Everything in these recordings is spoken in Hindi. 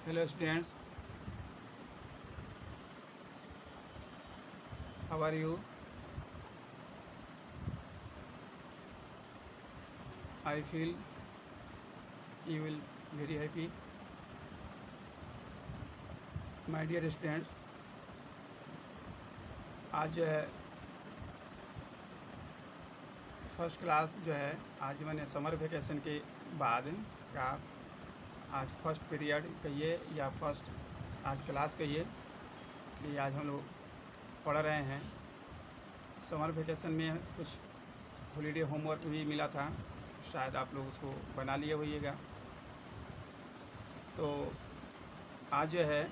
Hello students, how are you? I feel you will very happy. My dear students, आज जो है फर्स्ट क्लास जो है आज मैंने समर वेकेशन के बाद का आज फर्स्ट पीरियड कहिए या फर्स्ट आज क्लास कहिए कि आज हम लोग पढ़ रहे हैं। समर वेकेशन में कुछ हॉलीडे होमवर्क भी मिला था, शायद आप लोग उसको बना लिए होइएगा। तो आज जो है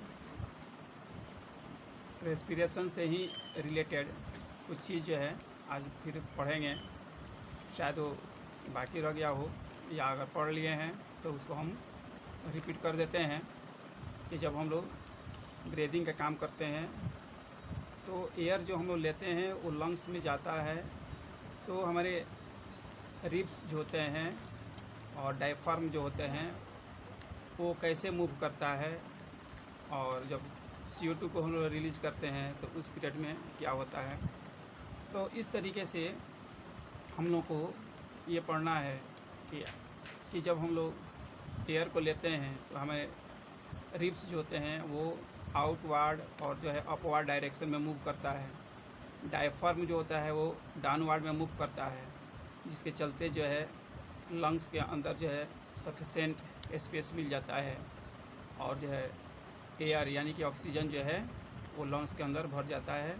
रेस्पिरेशन से ही रिलेटेड कुछ चीज़ जो है आज फिर पढ़ेंगे। शायद वो बाकी रह गया हो या अगर पढ़ लिए हैं तो उसको हम रिपीट कर देते हैं कि जब हम लोग ब्रीदिंग का काम करते हैं तो एयर जो हम लोग लेते हैं वो लंग्स में जाता है, तो हमारे रिब्स जो होते हैं और डायफ्राम जो होते हैं वो कैसे मूव करता है, और जब CO2 को हम लोग रिलीज़ करते हैं तो उस पीरियड में क्या होता है। तो इस तरीके से हम लोग को ये पढ़ना है कि जब हम लोग एयर को लेते हैं तो हमें रिब्स जो होते हैं वो आउटवर्ड और जो है अपवर्ड डायरेक्शन में मूव करता है। डायफ्राम जो होता है वो डाउनवर्ड में मूव करता है, जिसके चलते जो है लंग्स के अंदर जो है सफिशेंट स्पेस मिल जाता है और जो है एयर यानी कि ऑक्सीजन जो है वो लंग्स के अंदर भर जाता है।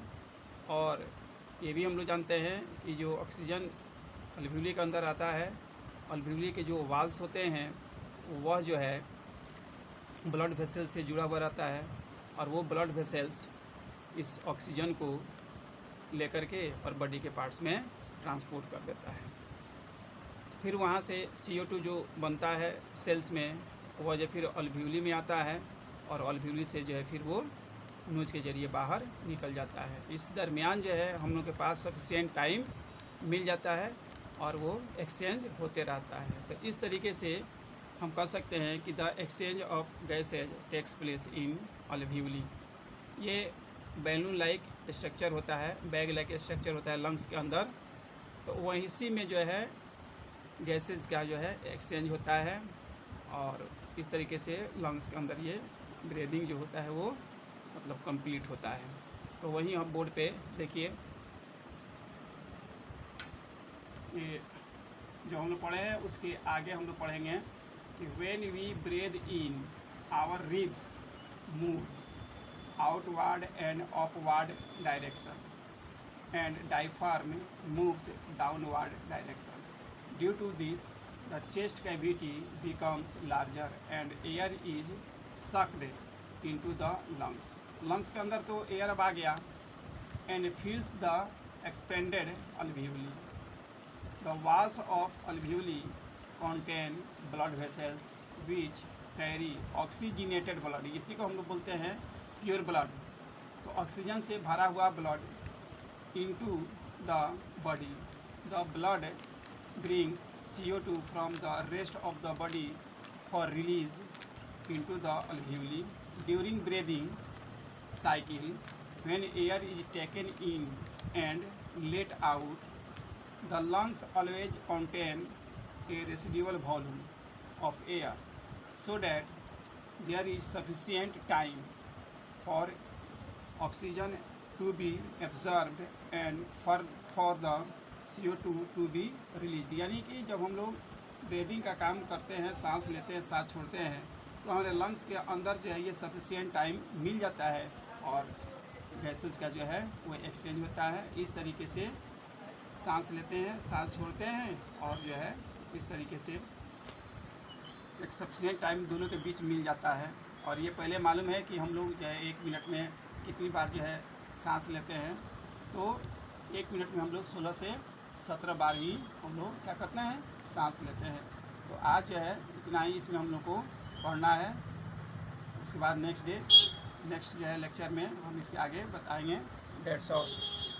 और ये भी हम लोग जानते हैं कि जो ऑक्सीजन अल्वियोली के अंदर आता है, अल्वियोली के जो वाल्स होते हैं वह जो है ब्लड वेसल्स से जुड़ा हुआ रहता है, और वो ब्लड वेसल्स इस ऑक्सीजन को लेकर के और बॉडी के पार्ट्स में ट्रांसपोर्ट कर देता है। फिर वहाँ से CO2 जो बनता है सेल्स में वह जो फिर अल्वियोली में आता है, और अल्वियोली से जो है फिर वो नोज के ज़रिए बाहर निकल जाता है। इस दरमियान जो है हम लोग के पास सफिशिएंट टाइम मिल जाता है और वो एक्सचेंज होते रहता है। तो इस तरीके से हम कह सकते हैं कि the exchange of gases takes place in alveoli. ये बैलून लाइक स्ट्रक्चर होता है, बैग लाइक स्ट्रक्चर होता है लंग्स के अंदर, तो वहीं इसी में जो है गैसेज का जो है एक्सचेंज होता है, और इस तरीके से लंग्स के अंदर ये ब्रीदिंग जो होता है वो मतलब कंप्लीट होता है। तो वहीं आप बोर्ड पे देखिए ये जो हम लोग पढ़े हैं उसके आगे हम लोग पढ़ेंगे कि when we breathe in our ribs move outward and upward direction and diaphragm moves downward direction. Due to this the chest cavity becomes larger and air is sucked into the lungs. lungs के अंदर तो एयर अब आ गया and fills the expanded alveoli. The walls of alveoli contain blood vessels which carry oxygenated blood. इसी को हम लोग बोलते हैं प्योर ब्लड। तो ऑक्सीजन से भरा हुआ blood into the body. The blood brings CO2 from the rest of the body for release into the alveoli. During breathing cycle, when air is taken in and let out, the lungs always contain a residual volume of air so that there is sufficient time for oxygen to be absorbed and for the CO2 to be release. यानी कि जब हम लोग ब्रीदिंग का काम करते हैं, सांस लेते हैं, सांस छोड़ते हैं, तो हमारे लंग्स के अंदर जो है ये सफिशिएंट टाइम मिल जाता है और गैसेस का जो है वो एक्सचेंज होता है। इस तरीके से सांस लेते हैं, सांस छोड़ते हैं, और जो है इस तरीके से एक सफिशिएंट टाइम दोनों के बीच मिल जाता है। और ये पहले मालूम है कि हम लोग जो है 1 मिनट में कितनी बार जो है सांस लेते हैं। तो 1 मिनट में हम लोग 16 से 17 बार ही हम लोग क्या करते हैं, सांस लेते हैं। तो आज जो है इतना ही इसमें हम लोग को पढ़ना है। उसके बाद नेक्स्ट जो है लेक्चर में हम इसके आगे बताएंगे। That's all.